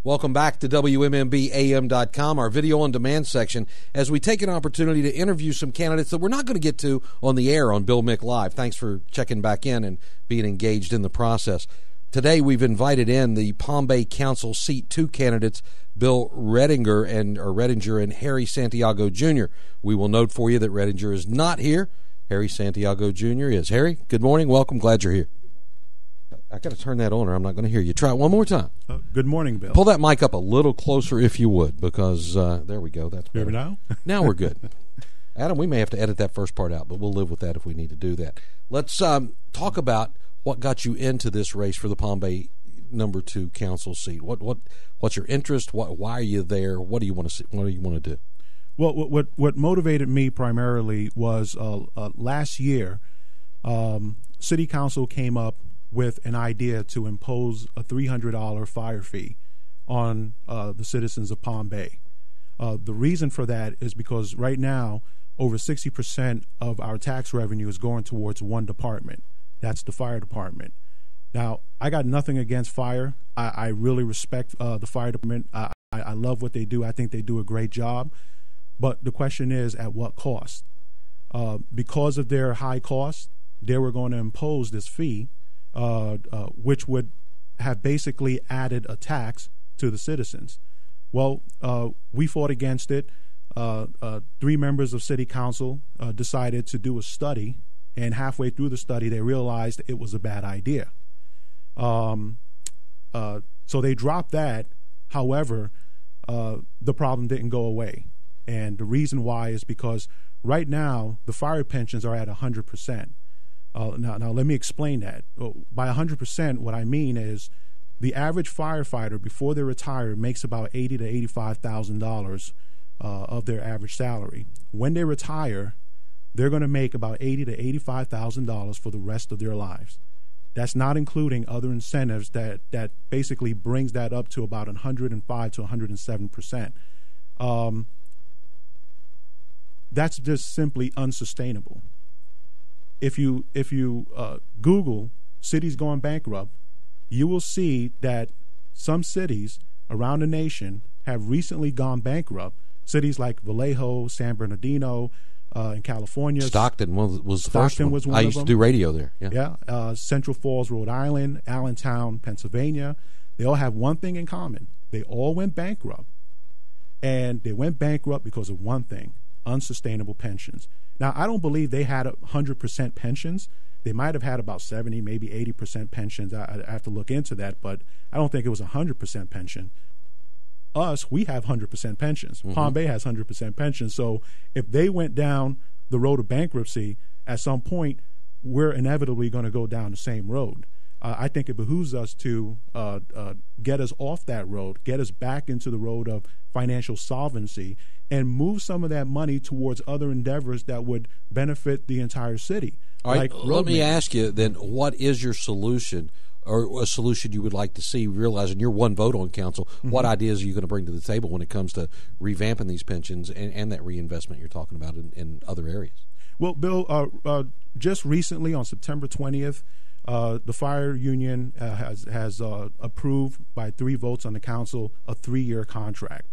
Welcome back to WMMBAM.com, our video on demand section, as we take an opportunity to interview some candidates that we're not going to get to on the air on Bill Mick Live. Thanks for checking back in and being engaged in the process. Today we've invited in the Palm Bay Council Seat 2 candidates, Bill Redinger and Harry Santiago Jr. We will note for you that Redinger is not here. Harry Santiago Jr. is. Harry, good morning. Welcome. Glad you're here. I got to turn that on or I'm not going to hear you. Try it one more time. Good morning, Bill. Pull that mic up a little closer if you would, because there we go. That's better. Now? Now we're good. Adam, we may have to edit that first part out, but we'll live with that if we need to do that. Let's talk about what got you into this race for the Palm Bay number 2 council seat. What's your interest? Why are you there? What do you want to see? What do you want to do? Well, what motivated me primarily was last year, City Council came up with an idea to impose a $300 fire fee on the citizens of Palm Bay. The reason for that is because right now, over 60% of our tax revenue is going towards one department. That's the fire department. Now, I got nothing against fire. I really respect the fire department. I love what they do. I think they do a great job. But the question is, at what cost? Because of their high cost, they were going to impose this fee, which would have basically added a tax to the citizens. Well, we fought against it. 3 members of City Council decided to do a study, and halfway through the study, they realized it was a bad idea. So they dropped that. However, the problem didn't go away. And the reason why is because right now, the fire pensions are at 100%. Now, let me explain that. By 100%, what I mean is the average firefighter before they retire makes about $80,000 to $85,000 of their average salary. When they retire, they're going to make about $80,000 to $85,000 for the rest of their lives. That's not including other incentives that basically brings that up to about 105 to 107%. That's just simply unsustainable. If you Google cities going bankrupt, you will see that some cities around the nation have recently gone bankrupt. Cities like Vallejo, San Bernardino, in California. Stockton was the first one. Was one I of used them. to do radio there. Yeah. Central Falls, Rhode Island, Allentown, Pennsylvania. They all have one thing in common. They all went bankrupt. And they went bankrupt because of one thing: unsustainable pensions. Now, I don't believe they had 100% pensions. They might have had about 70, maybe 80% pensions. I have to look into that, but I don't think it was 100% pension. Us, we have 100% pensions. Mm-hmm. Palm Bay has 100% pensions. So if they went down the road of bankruptcy, at some point, we're inevitably going to go down the same road. I think it behooves us to get us off that road, get us back into the road of financial solvency, and move some of that money towards other endeavors that would benefit the entire city. All right, let me ask you then, what is your solution, or a solution you would like to see, realizing you're one vote on council? Mm-hmm. What ideas are you going to bring to the table when it comes to revamping these pensions and that reinvestment you're talking about in other areas? Well, Bill, just recently on September 20th, the fire union has approved by 3 votes on the council a 3-year contract.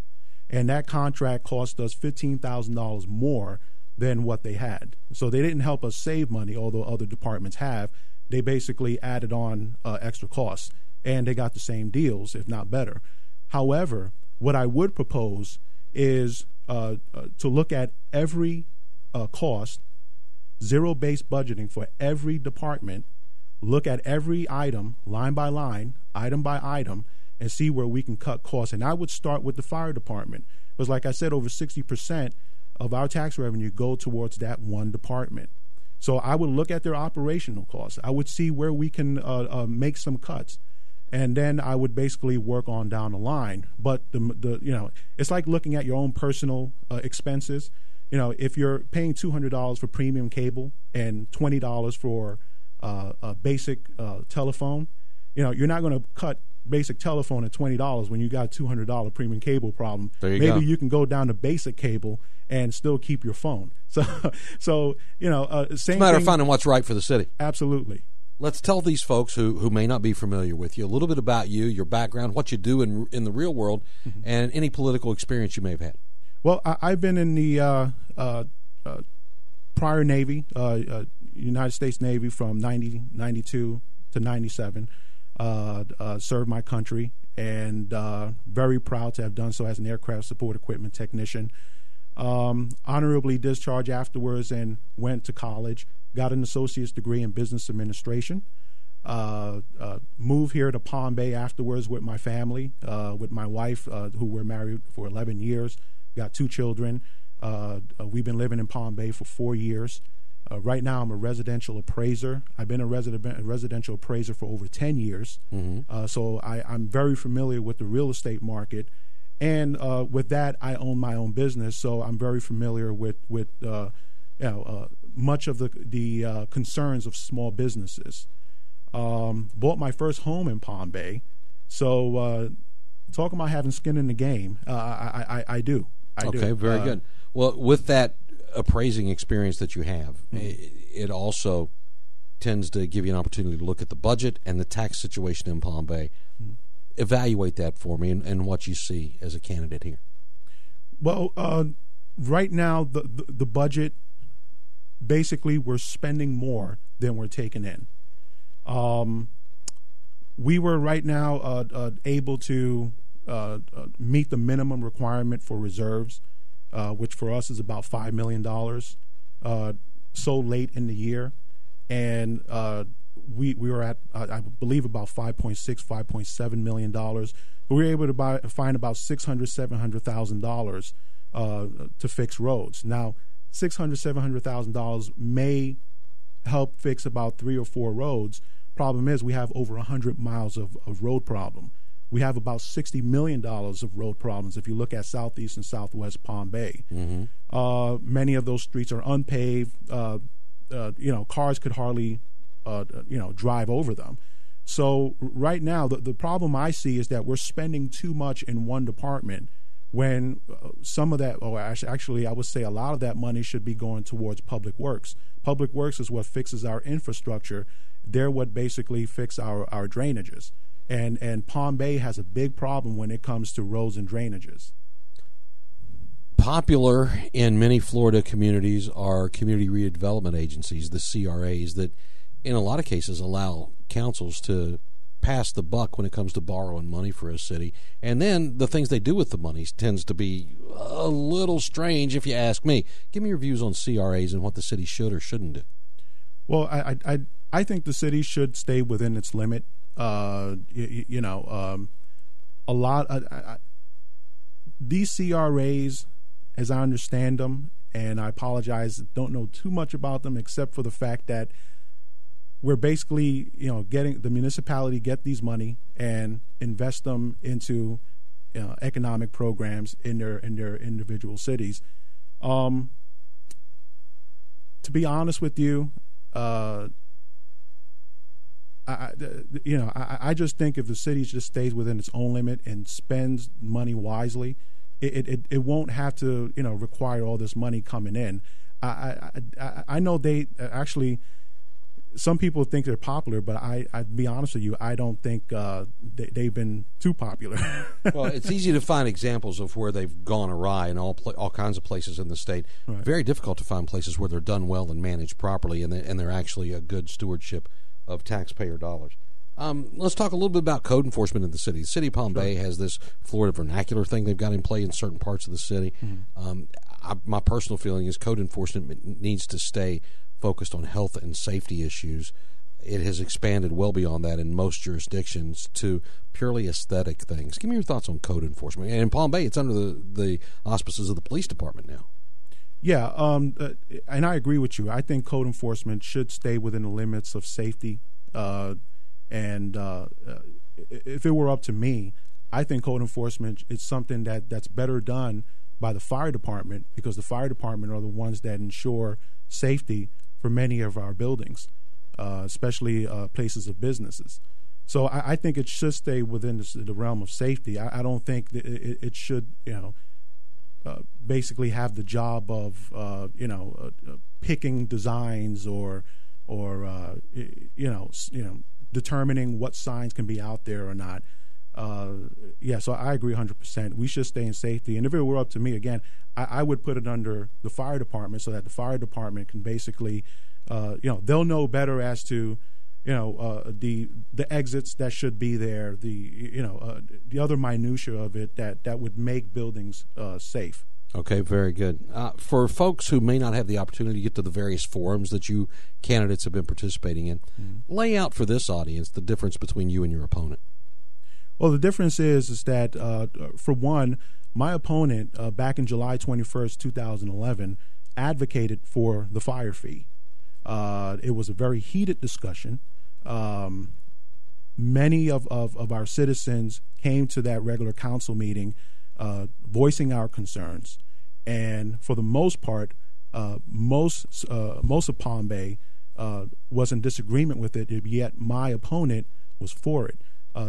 And that contract cost us $15,000 more than what they had. So they didn't help us save money, although other departments have. They basically added on extra costs, and they got the same deals, if not better. However, what I would propose is to look at every cost, zero-based budgeting for every department, look at every item, line by line, item by item, and see where we can cut costs. And I would start with the fire department, because like I said, over 60% of our tax revenue go towards that one department. So I would look at their operational costs. I would see where we can make some cuts, and then I would basically work on down the line. But it's like looking at your own personal expenses. If you're paying $200 for premium cable and $20 for a basic telephone, you're not going to cut basic telephone at $20 when you got a $200 premium cable problem. Maybe you can go down to basic cable and still keep your phone. So same. It's a matter of finding what's right for the city. Absolutely. Let's tell these folks who may not be familiar with you a little bit about you, your background, what you do in the real world, and any political experience you may have had. Well, I've been in the prior Navy, United States Navy, from 92 to 97. Served my country, and very proud to have done so as an aircraft support equipment technician. Honorably discharged afterwards and went to college, got an associate's degree in business administration. Moved here to Palm Bay afterwards with my family, with my wife, who were married for 11 years, got 2 children. We've been living in Palm Bay for 4 years. Right now, I'm a residential appraiser. I've been a residential appraiser for over 10 years. So I'm very familiar with the real estate market. And with that, I own my own business, so I'm very familiar with much of the concerns of small businesses. Bought my first home in Palm Bay, so talking about having skin in the game, I do. Okay, very good. Well, with that appraising experience that you have, it also tends to give you an opportunity to look at the budget and the tax situation in Palm Bay. Evaluate that for me and what you see as a candidate here. Well, right now, the budget, basically, we're spending more than we're taking in. We were right now able to meet the minimum requirement for reserves, which for us is about $5 million, so late in the year. And we were at, I believe, about $5.7 million. But we were able to find about $700,000 to fix roads. Now, $700,000 may help fix about 3 or 4 roads. Problem is, we have over 100 miles of road problem. We have about $60 million of road problems if you look at southeast and southwest Palm Bay. Many of those streets are unpaved. Cars could hardly drive over them. So right now, the problem I see is that we're spending too much in one department when some of that, or actually I would say a lot of that money should be going towards public works. Public works is what fixes our infrastructure. They're what basically fix our drainages. And Palm Bay has a big problem when it comes to roads and drainages. Popular in many Florida communities are community redevelopment agencies, the CRAs, that in a lot of cases allow councils to pass the buck when it comes to borrowing money for a city. And then the things they do with the money tends to be a little strange, if you ask me. Give me your views on CRAs and what the city should or shouldn't do. Well, I think the city should stay within its limit. A lot these CRAs, as I understand them, and I apologize, don't know too much about them except for the fact that we're basically, getting the municipality get these money and invest them into economic programs in their individual cities. To be honest with you, I just think if the city just stays within its own limit and spends money wisely, it won't have to require all this money coming in. I know they actually. Some people think they're popular, but I'd be honest with you, I don't think they've been too popular. Well, it's easy to find examples of where they've gone awry in all kinds of places in the state. Right. Very difficult to find places where they're done well and managed properly, and they're actually a good stewardship of taxpayer dollars. Let's talk a little bit about code enforcement in the city. The city of Palm Bay has this Florida vernacular thing they've got in play in certain parts of the city. My personal feeling is code enforcement needs to stay focused on health and safety issues. It has expanded well beyond that in most jurisdictions to purely aesthetic things. Give me your thoughts on code enforcement. And in Palm Bay, it's under the auspices of the police department now. Yeah, and I agree with you. I think code enforcement should stay within the limits of safety. And if it were up to me, I think code enforcement is something that's better done by the fire department, because the fire department are the ones that ensure safety for many of our buildings, especially places of businesses. So I think it should stay within the realm of safety. I don't think that it should, basically have the job of, picking designs or, determining what signs can be out there or not. So I agree 100%. We should stay in safety. And if it were up to me, again, I would put it under the fire department so that the fire department can basically, they'll know better as to, the exits that should be there, the other minutia of it that would make buildings safe. Okay, very good. For folks who may not have the opportunity to get to the various forums that you candidates have been participating in, lay out for this audience the difference between you and your opponent. Well, the difference is that, for one, my opponent back in July 21st, 2011, advocated for the fire fee. It was a very heated discussion. Many of our citizens came to that regular council meeting voicing our concerns. And for the most part, most of Palm Bay was in disagreement with it, yet my opponent was for it.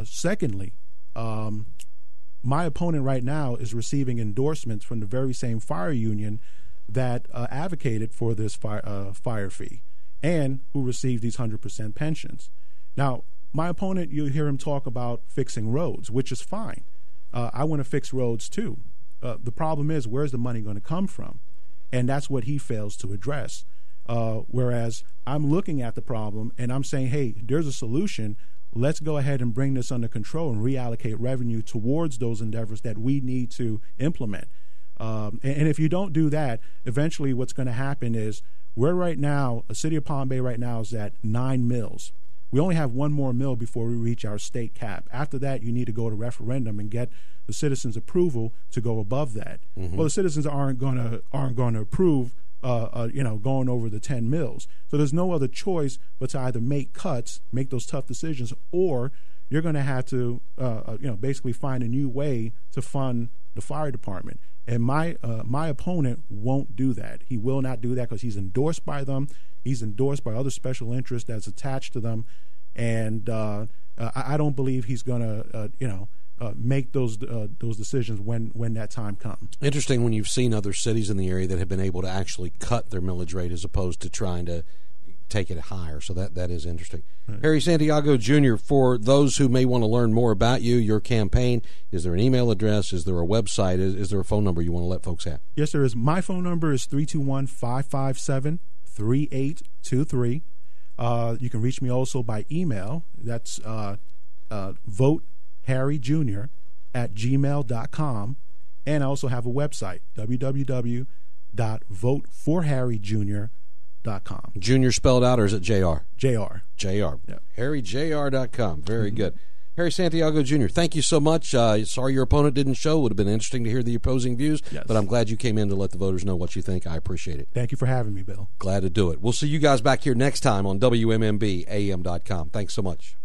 Secondly, my opponent right now is receiving endorsements from the very same fire union that advocated for this fire fee and who received these 100% pensions. Now, my opponent, you hear him talk about fixing roads, which is fine. I want to fix roads too. The problem is, where's the money going to come from? And that's what he fails to address. Whereas I'm looking at the problem and I'm saying, hey, there's a solution. Let's go ahead and bring this under control and reallocate revenue towards those endeavors that we need to implement. And if you don't do that, eventually what's going to happen is we're right now, the city of Palm Bay right now is at 9 mills. We only have one more mill before we reach our state cap. After that, you need to go to referendum and get the citizens' approval to go above that. Well, the citizens aren't going to approve, going over the 10 mills. So there's no other choice but to either make cuts, make those tough decisions, or you're going to have to, basically find a new way to fund the fire department. And my opponent won't do that. He will not do that because he's endorsed by them. He's endorsed by other special interests that's attached to them, and I don't believe he's going to, make those decisions when that time comes. Interesting when you've seen other cities in the area that have been able to actually cut their millage rate as opposed to trying to take it higher. So that is interesting. Right. Harry Santiago, Jr., for those who may want to learn more about you, your campaign, is there an email address? Is there a website? Is there a phone number you want to let folks have? Yes, there is. My phone number is 321-557-3823. You can reach me also by email. That's voteharryjr@gmail.com. And I also have a website, www.voteforharryjr.com. Junior spelled out, or is it JR? JR. JR. Yeah. HarryJR.com. Very good. Harry Santiago, Jr., thank you so much. Sorry your opponent didn't show. It would have been interesting to hear the opposing views, yes, but I'm glad you came in to let the voters know what you think. I appreciate it. Thank you for having me, Bill. Glad to do it. We'll see you guys back here next time on WMMBAM.com. Thanks so much.